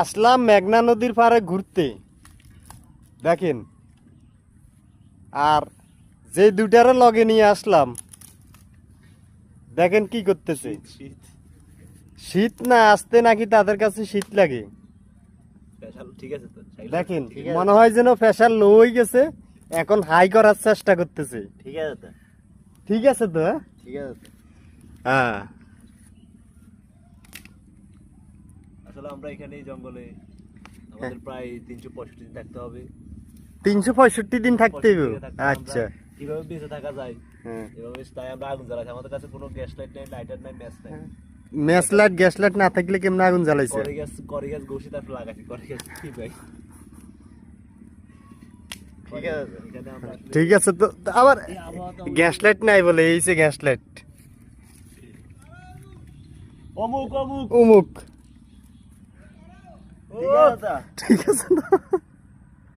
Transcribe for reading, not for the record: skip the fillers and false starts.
আসলাম মেঘনা নদীর পাড়ে ঘুরতে, দেখেন। আর যে দুটারও লগে নিয়ে আসলাম, দেখেন কি করতেছে। শীত না আসতে নাকি তাদের কাছে শীত লাগে। দেখেন মনে হয় যেন প্রেশার লো হয়ে গেছে, এখন হাই করার চেষ্টা করতেছে। ঠিক আছে তো, ঠিক আছে তো, ঠিক আছে। হ্যাঁ, আসলে আমরা এখানে জঙ্গলে আমাদের প্রায় 365 দিন থাকতে হবে। 365 দিন থাকতে হবে। আচ্ছা, কিভাবে বেঁচে থাকা যায় এভাবে, তাই আমরা আগুন জ্বালাইছি। আমাদের কাছে কোনো গ্যাস লাইট নাই, লাইটার নাই, ম্যাচ নাই। ম্যাচ লাইট গ্যাস লাইট না থাকলে কেমন আগুন জ্বালাইছে? করে গ্যাস ঘষে তারপর লাগাইছি, করে গ্যাস কি ভাই। ঠিক আছে তো, আবার গ্যাস লাইট নাই বলে এইছে গ্যাস লাইট। অমুক অমুক অমুক, ঠিক আছে ঠিক আছে না?